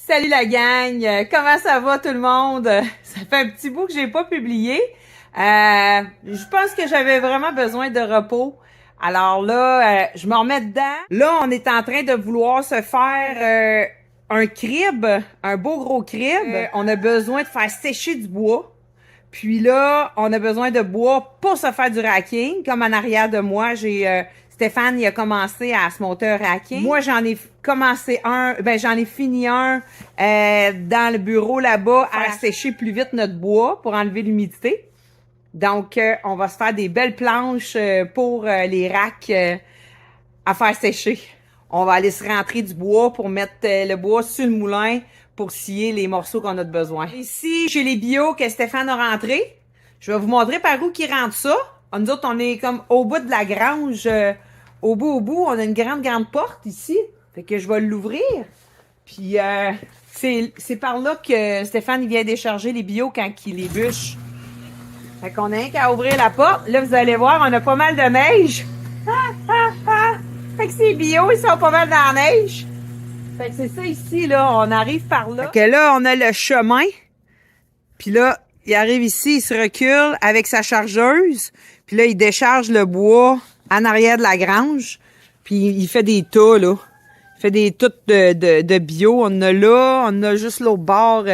Salut la gang! Comment ça va tout le monde? Ça fait un petit bout que j'ai pas publié. Je pense que j'avais vraiment besoin de repos. Alors là, je me remets dedans. Là, on est en train de vouloir se faire un crib, un beau gros crib. On a besoin de faire sécher du bois. Puis là, on a besoin de bois pour se faire du racking. Comme en arrière de moi, j'ai Stéphane, il a commencé à se monter un racking. Moi, j'en ai commencé un, j'en ai fini un dans le bureau là-bas à sécher plus vite notre bois pour enlever l'humidité. Donc, on va se faire des belles planches pour les racks à faire sécher. On va aller se rentrer du bois pour mettre le bois sur le moulin pour scier les morceaux qu'on a de besoin. Ici, chez les bio que Stéphane a rentré, je vais vous montrer par où qu'il rentre ça. Nous autres, on est comme au bout de la grange. Au bout, on a une grande porte ici. Fait que je vais l'ouvrir. Puis, c'est par là que Stéphane il vient décharger les bio quand il les bûche. Fait qu'on a rien qu'à ouvrir la porte. Là, vous allez voir, on a pas mal de neige. Fait que ces bio, ils sont pas mal dans la neige. Fait que c'est ça ici, là. On arrive par là. Fait que là, on a le chemin. Puis là, il arrive ici, il se recule avec sa chargeuse. Puis là, il décharge le bois en arrière de la grange. Puis il fait des tas, là. Il fait des tas de bio. On a là, on a juste l'autre bord.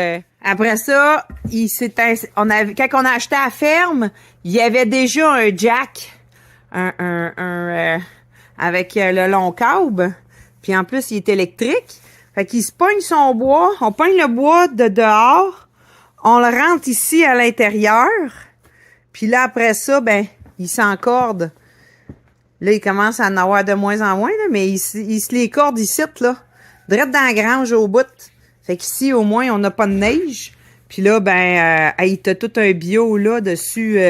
Après ça, quand on a acheté à la ferme, il y avait déjà un jack. Avec le long câble. Puis en plus, il est électrique. Fait qu'il se pogne son bois. On pogne le bois de dehors. On le rentre ici à l'intérieur. Puis là, après ça, il s'encorde. Là, il commence à en avoir de moins en moins, là, mais il se les corde ici, là. Direct dans la grange au bout. Fait qu'ici, au moins, on n'a pas de neige. Puis là, il t'a tout un bio, là, dessus,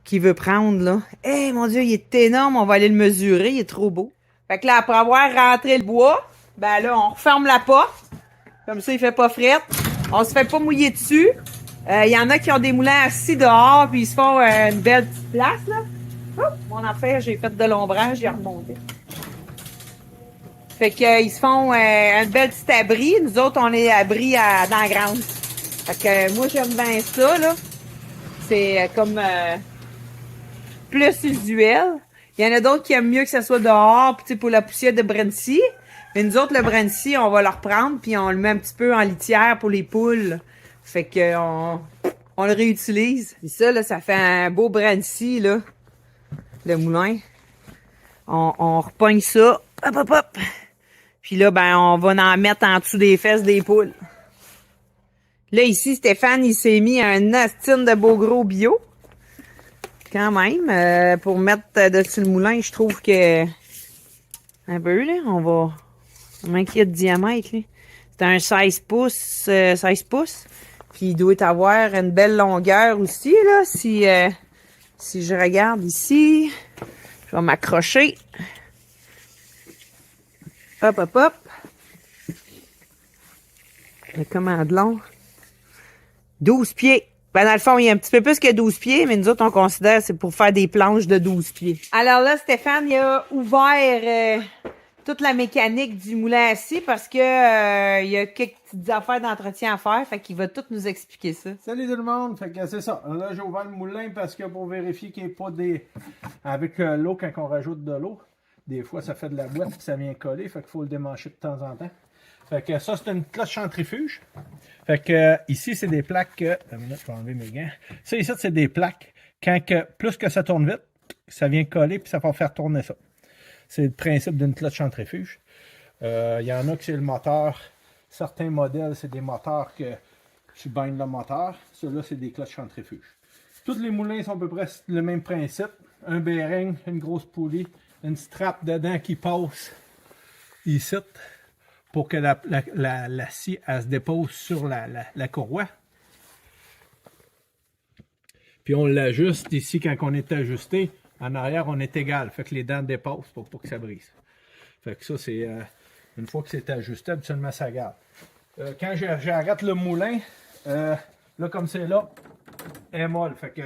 qu'il veut prendre, là. Eh, mon Dieu, il est énorme. On va aller le mesurer. Il est trop beau. Fait que là, après avoir rentré le bois, là, on referme la porte. Comme ça, il fait pas frette. On se fait pas mouiller dessus. Il y en a qui ont des moulins assis dehors, puis ils se font une belle petite place, là. Oh, mon affaire, j'ai fait de l'ombrage, j'ai remonté. Fait que ils se font une belle petite abri. Nous autres, on est abri dans la grange. Fait que moi, j'aime bien ça, là. C'est comme plus usuel. Il y en a d'autres qui aiment mieux que ça soit dehors, puis pour la poussière de Brency. Mais nous autres, le Brency, on va le reprendre, puis on le met un petit peu en litière pour les poules. Fait que on le réutilise. Et ça, là, ça fait un beau Brency, là. Le moulin. On repogne ça. Hop. Puis là, on va en mettre en dessous des fesses des poules. Là, ici, Stéphane, il s'est mis un astine de beau gros bio. Quand même, pour mettre dessus le moulin, je trouve que... Un peu, là, on va... Comment il y a de diamètre, là? C'est un 16 pouces. Puis il doit avoir une belle longueur aussi, là. Si je regarde ici, je vais m'accrocher. Hop. Il est comment de long? 12 pieds. Dans le fond, il y a un petit peu plus que 12 pieds, mais nous autres, on considère que c'est pour faire des planches de 12 pieds. Alors là, Stéphane, il a ouvert toute la mécanique du moulin assis parce que il y a quelques petites affaires d'entretien à faire, fait qu'il va tout nous expliquer ça. Salut tout le monde, fait que c'est ça. Là, j'ai ouvert le moulin parce que pour vérifier qu'il n'y ait pas des... Avec l'eau, quand on rajoute de l'eau, des fois, ça fait de la boîte et ça vient coller, fait qu'il faut le démancher de temps en temps. Fait que ça, c'est une cloche centrifuge. Fait que ici, c'est des plaques... Attends une minute, je vais enlever mes gants. Ça, ici, c'est des plaques. Plus que ça tourne vite, ça vient coller puis ça va faire tourner ça. C'est le principe d'une cloche centrifuge. Il y en a que c'est le moteur. Certains modèles, c'est des moteurs que tu baignes le moteur. Ceux-là, c'est des cloches centrifuges. Tous les moulins sont à peu près le même principe. Un bearing, une grosse poulie, une strap dedans qui passe ici pour que la scie elle se dépose sur la courroie. Puis on l'ajuste ici quand on est ajusté. En arrière, on est égal. Fait que les dents dépassent pour pas que ça brise. Fait que ça, c'est une fois que c'est ajusté, absolument ça garde. Quand j'arrête le moulin, là comme c'est là, elle est molle. Fait que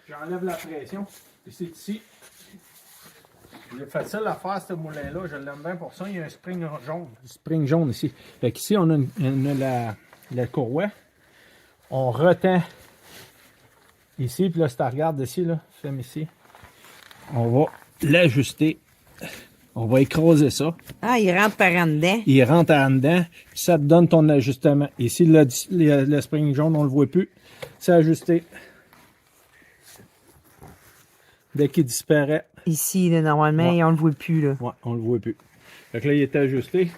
j'enlève la pression. Puis c'est ici. C'est facile à faire, ce moulin-là. Je l'aime bien pour ça. Il y a un spring jaune. Un spring jaune ici. Fait qu'ici, on a la courroie. On retend ici. Puis là, si tu regardes ici, là, ferme ici. On va l'ajuster. On va écraser ça. Ah, il rentre par en dedans. Il rentre en dedans. Puis ça te donne ton ajustement. Ici, le spring jaune, on le voit plus. C'est ajusté. Dès qu'il disparaît. Ici, là, normalement, Ouais. on le voit plus, là. Ouais, on le voit plus. Fait que là, il est ajusté.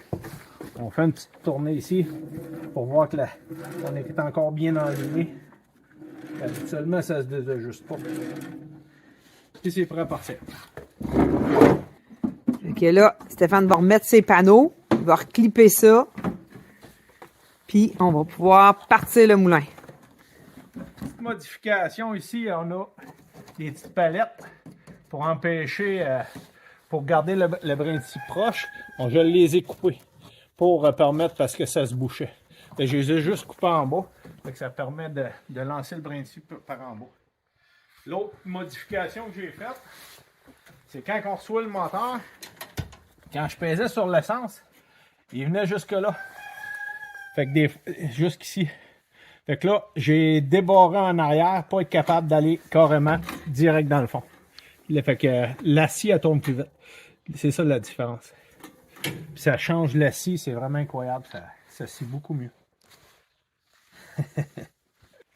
On fait une petite tournée ici pour voir que on est encore bien enligné. Habituellement, ça se désajuste pas. Puis c'est prêt à partir. Fait que là, Stéphane va remettre ses panneaux. Il va reclipper ça. Puis, on va pouvoir partir le moulin. Petite modification ici, on a des petites palettes pour empêcher, pour garder le brin de scie proche. Je les ai coupées pour permettre, parce que ça se bouchait. Et je les ai juste coupées en bas. Fait que ça permet de lancer le brin de scie par en bas. L'autre modification que j'ai faite, c'est quand on reçoit le moteur, quand je pesais sur l'essence, il venait jusque là. Fait que jusqu'ici. Fait que là, j'ai débarré en arrière pour être capable d'aller carrément direct dans le fond. Fait que la scie, elle tourne plus vite. C'est ça la différence. Puis ça change la scie, c'est vraiment incroyable. Ça scie beaucoup mieux.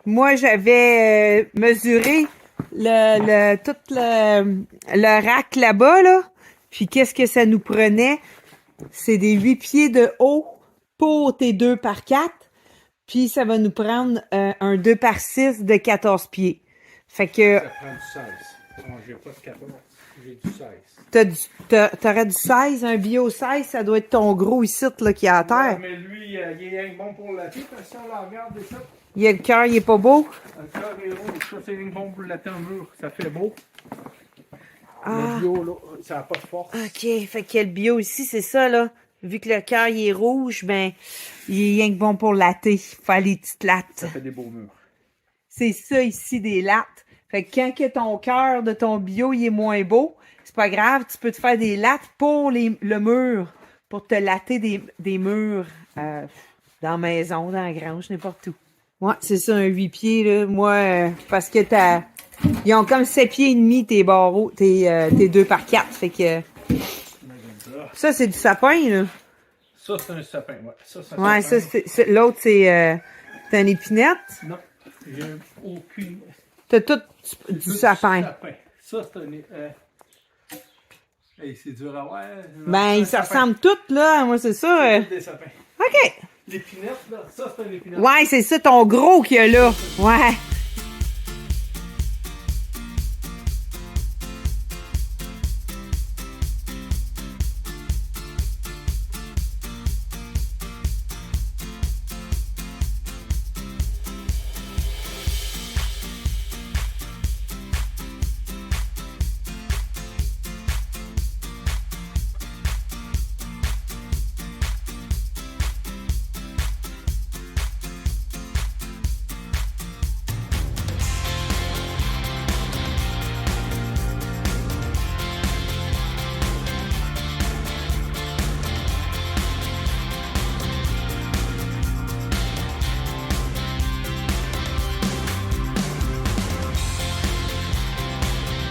Moi, j'avais mesuré tout le rack là-bas, là. Puis qu'est-ce que ça nous prenait? C'est des 8 pieds de haut pour tes 2 par 4. Puis ça va nous prendre un 2 par 6 de 14 pieds. Fait que... Ça prend du 16. Non, j'ai pas de 14. J'ai du 16. T'aurais du 16, un bio 16, ça doit être ton gros ici, là, qui est à terre. Ouais, mais lui, il est rien bon pour la tête, parce que si on la regarde ça. Il a le cœur, il est pas beau. Le cœur est rouge, ça c'est rien bon pour la tête en mur. Ça fait beau. Ah. Le bio, là, ça n'a pas de force. OK, fait que le bio ici, c'est ça, là. Vu que le cœur, il est rouge, ben, il est rien que bon pour latter. Faire les petites lattes. Ça fait des beaux murs. C'est ça ici, des lattes. Fait que quand que ton cœur de ton bio, il est moins beau, c'est pas grave, tu peux te faire des lattes pour le mur. Pour te latter des murs dans la maison, dans la grange, n'importe où. Ouais, c'est ça, un 8 pieds, là. Moi, parce que ils ont comme 7 pieds et demi, tes barreaux, tes 2 par 4. Fait que... Ça, c'est du sapin, là. Ça, c'est un sapin, ouais. Ouais, ça, l'autre, c'est un épinette. Non, j'ai aucune. T'as tout du sapin. Ça, c'est un. Hey, c'est dur à voir. Ben, ça ressemble tout, là. Moi, c'est ça. C'est des sapins. OK. L'épinette, là, ça, c'est un épinette. Ouais, c'est ça, ton gros qu'il y a là. Ouais.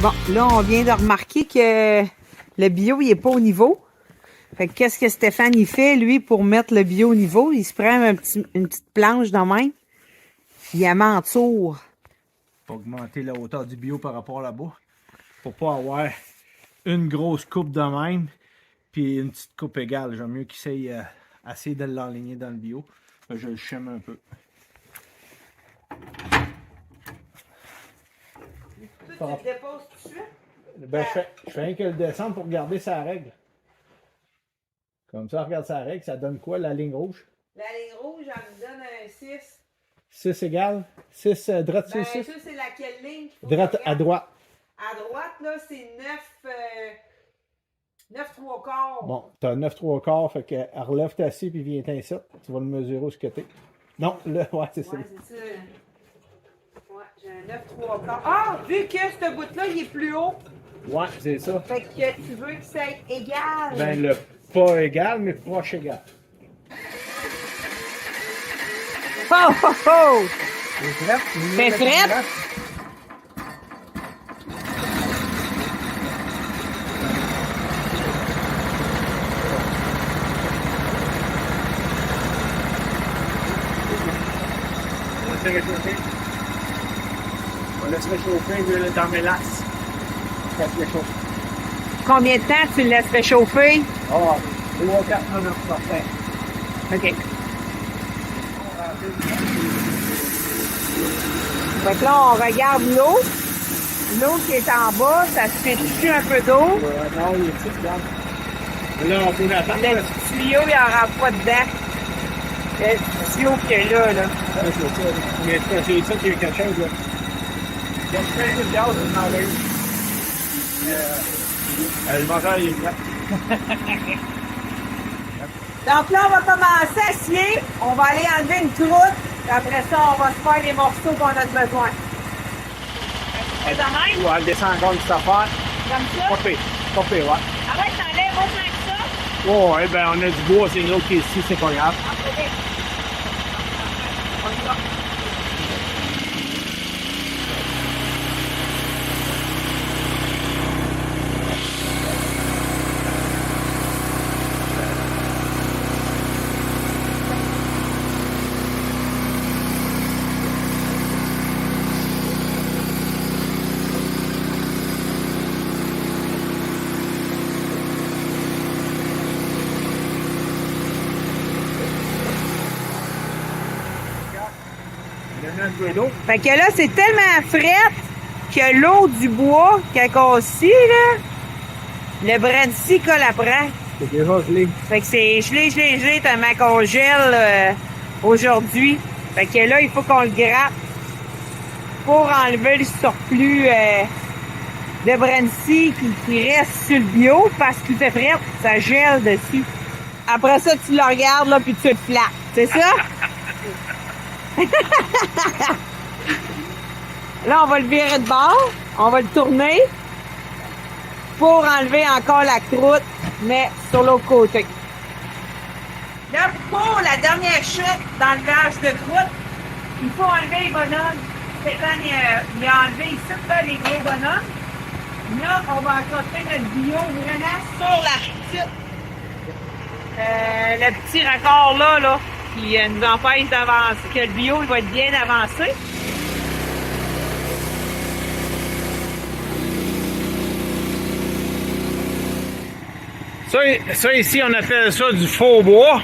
Bon, là, on vient de remarquer que le bio, il est pas au niveau. Fait que qu'est-ce que Stéphane, il fait, lui, pour mettre le bio au niveau? Il se prend une petite planche dans la main. Il amantoure. Pour augmenter la hauteur du bio par rapport là-bas. Pour pas avoir une grosse coupe de même, puis une petite coupe égale. J'aime mieux qu'il essaye de l'enligner dans le bio. Je le chème un peu. Tu le déposes tout de suite? Ben, je fais rien que le descendre pour garder sa règle. Comme ça, regarde sa règle, ça donne quoi, la ligne rouge? La ligne rouge, elle me donne un 6. 6 égale? 6, droite sur Ben, 6? ça, c'est laquelle ligne? Droite à droite. À droite, là, c'est 9 3 quarts. Bon, tu as 9 3 quarts, fait que relève ta scie puis viens ici. Tu vas le mesurer où ce que t'es. Non, là, ouais, c'est ça. Ouais, c'est ça. Ouais, j'ai un 9 3 quarts. Ah, vu que ce bout-là, il est plus haut, Ouais, c'est ça. Fait que tu veux que ça soit égal. Ben, le pas égal, mais proche égal. Oh, oh, oh! C'est prêt? C'est prêt? On laisse réchauffer. On laisse réchauffer dans mes laces. Ça se réchauffe. Combien de temps tu le laisses réchauffer? Ah, 3-4 minutes, parfait. OK. Fait que là, on regarde l'eau. L'eau qui est en bas, ça se fait toucher un peu d'eau. Non, il est petit, regarde. Là, on peut l'attendre. Le petit tuyau, il n'y aura pas dedans. Le petit tuyau qui est là, là. Ouais, c'est ça. Mais c'est ça qui est quelque chose, là. Il y a plein de gaz dans l'œil. Le moteur, il est prêt. Donc là, on va commencer à scier. On va aller enlever une croûte. Puis après ça, on va se faire les morceaux qu'on a besoin. C'est de même? Ouais, elle descend encore une petite affaire. Comme ça? Pas pire, ouais. Arrête, t'enlèves autant que ça. Oh, ouais, ben, on a du bois, c'est nous qui est ici, c'est pas grave. OK. On y va. Fait que là, c'est tellement frais que l'eau du bois, quand on scie, là, le brin de scie colle après. C'est déjà gelé. Fait que c'est gelé, tellement qu'on gèle aujourd'hui. Fait que là, il faut qu'on le gratte pour enlever le surplus de brin de scie qui reste sur le bio parce qu'il fait frais, ça gèle dessus. Après ça, tu le regardes, là, puis tu le flattes. C'est ça? Là, on va le virer de bord. On va le tourner pour enlever encore la croûte, mais sur l'autre côté. Là, pour la dernière chute d'enlevage de croûte, il faut enlever les bonhommes. Stéphane, il a enlevé ici là, les gros bonhommes. Là, on va accrocher notre bio vraiment sur la chute. Le petit raccord là, qui nous empêche d'avancer, que le bio il va être bien avancé. Ça ici, on appelle ça du faux bois.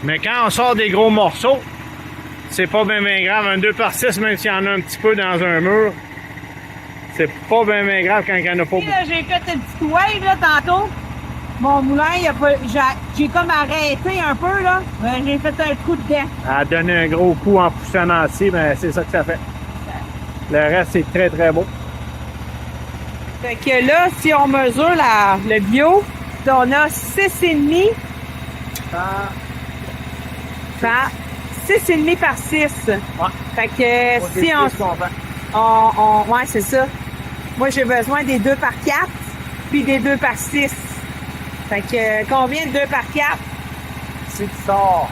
Mais quand on sort des gros morceaux, c'est pas bien grave. Un 2x6, même s'il y en a un petit peu dans un mur, c'est pas bien grave quand il y en a pas beaucoup. Là, j'ai fait une petite wave là, tantôt. Mon moulin, j'ai comme arrêté un peu, là. J'ai fait un coup de dent. Elle a donné un gros coup en poussant dans le ciel, mais c'est ça que ça fait. Le reste, c'est très, très beau. Fait que là, si on mesure le bio, on a 6,5 par 6,5 par 6. Ouais. Fait que si ouais, c'est ça. Moi, j'ai besoin des 2 par 4 puis des 2 par 6. Fait que combien de 2 par 4? Si tu sors,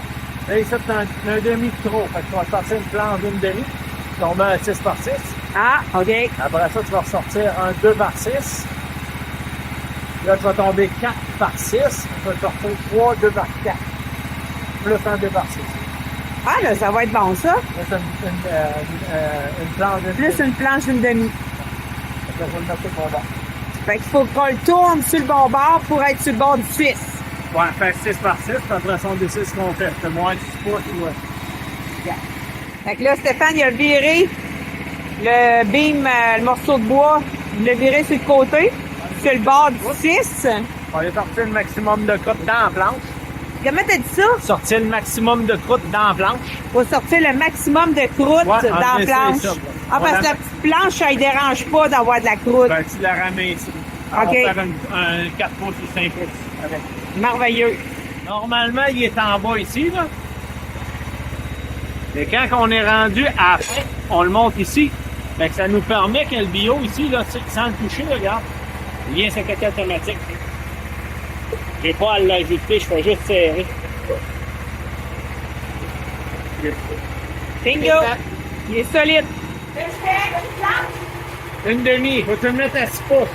là, ici, tu as un demi de trop. Fait que tu vas sortir une planche d'une demi, tu tombes un 6 par 6. Ah, OK. Après ça, tu vas ressortir un 2 par 6. Là, tu vas tomber 4 par 6. Tu vas sortir 3, 2 par 4. Plus un 2 par 6. Ah, là, ça va être bon, ça. Là, c'est une planche d'une Plus une planche d'une demi. Fait que là, je vais le mettre sur mon bord. Fait qu'il faut qu'on le tourne sur le bon bord pour être sur le bord du Suisse. Ouais, fait 6 par 6, puis après ça, on décide ce qu'on fait. C'est moins 6 pouces ou... Fait que là, Stéphane, il a viré le beam, le morceau de bois, il l'a viré sur le côté, sur le bord du 6. On va sortir le maximum de croûte dans la planche. Comment t'as dit ça? Sortir le maximum de croûte dans la planche. Faut sortir le maximum de croûte Ouais, dans la planche. ça. Ah, parce que la petite planche, ça ne dérange pas d'avoir de la croûte. Ben, tu la ramènes ici. OK. On va faire un 4 pouces ou 5 pouces avec. Merveilleux. Normalement, il est en bas ici, là. Mais quand on est rendu à la fin, on le monte ici. Fait que ça nous permet que le bio ici, là, sans le toucher, là, regarde, il vient s'inquiéter automatique. J'ai pas à l'ajouter, je fais juste serrer. Bingo! Il est solide. Une demi, faut te le mettre à 6 pouces.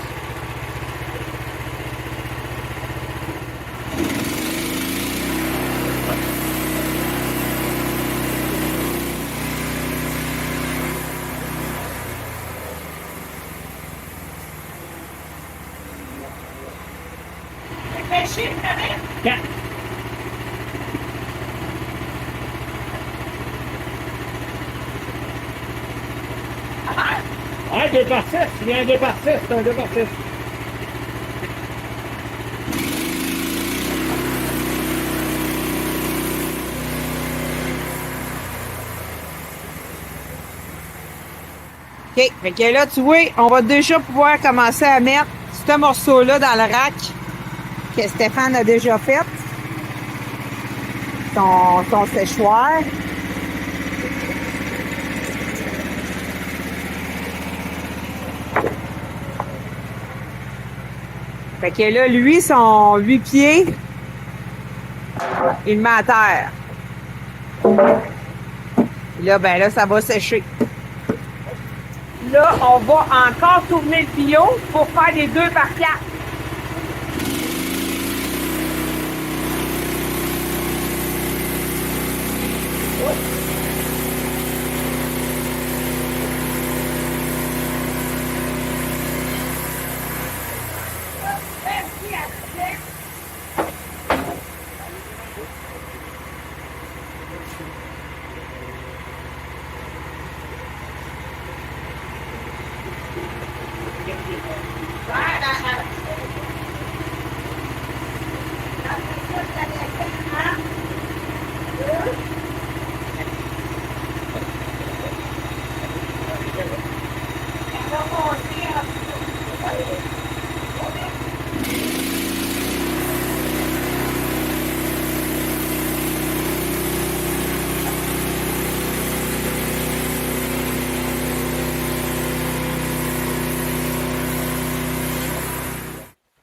Quatre. Ah, 2 par 6, il y a un 2 par 6, c'est un 2 par 6. OK. Fait que là, tu vois, on va déjà pouvoir commencer à mettre ce morceau-là dans le rack que Stéphane a déjà fait. Son séchoir. Fait que là, lui, son 8 pieds, il le met à terre. Et là, ben là, ça va sécher. Là, on va encore tourner le tuyau pour faire des 2 par 4.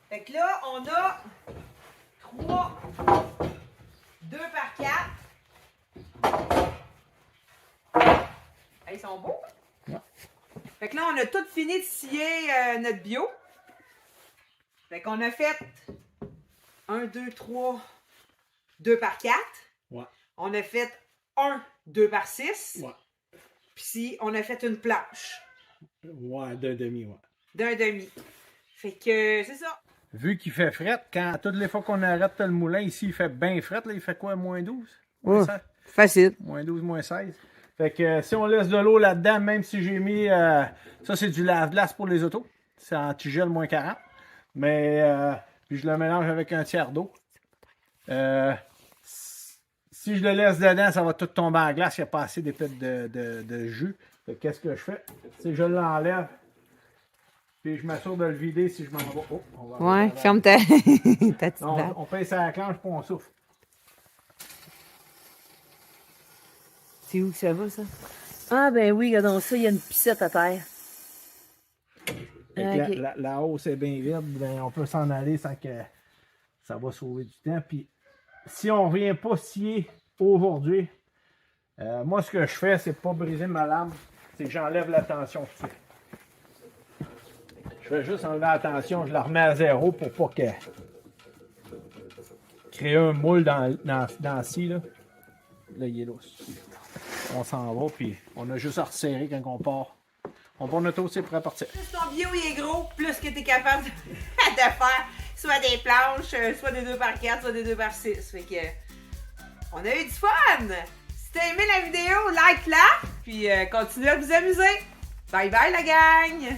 Fait que là, on a 3, 2 par 4. Ils sont beaux. Ouais. Fait que là, on a tout fini de scier notre bio. Fait qu'on a fait 1, 2, 3, 2 par 4. Ouais. On a fait 1, 2 par 6. Ouais. Puis ici, on a fait une planche. Ouais, d'un demi, ouais. D'un demi. Fait que c'est ça. Vu qu'il fait fret, quand toutes les fois qu'on arrête le moulin, ici, il fait bien fret, là, il fait quoi, moins 12? Ouais, facile. Moins 12, moins 16. Fait que si on laisse de l'eau là-dedans, même si j'ai mis... ça, c'est du lave-glace pour les autos. C'est antigel moins 40. Mais puis je le mélange avec un tiers d'eau. Si je le laisse dedans, ça va tout tomber en glace. Il n'y a pas assez d'épais de jus. Fait que qu'est-ce que je fais? C'est je l'enlève. Puis je m'assure de le vider si je m'en vais. Oh, ouais, ferme ta petite non, on pèse à la clenche pour on souffle. C'est où que ça va, ça? Ah, ben oui, regardons ça, il y a une piscette à terre. Okay. La hausse est bien vide, ben on peut s'en aller sans que ça va sauver du temps. Puis si on ne vient pas scier aujourd'hui, moi ce que je fais, c'est pas briser ma lame, c'est que j'enlève la tension. Je fais juste enlever la tension, je la remets à zéro pour pas que créer un moule dans ci là. Là, il est lousse. On s'en va, puis on a juste à resserrer quand on part. On part notre aussi prêt à partir. Plus ton bio il est gros, plus que tu es capable de faire soit des planches, soit des 2 par 4, soit des 2 par 6. Fait que on a eu du fun! Si t'as aimé la vidéo, like-la, puis continuez à vous amuser. Bye bye la gang!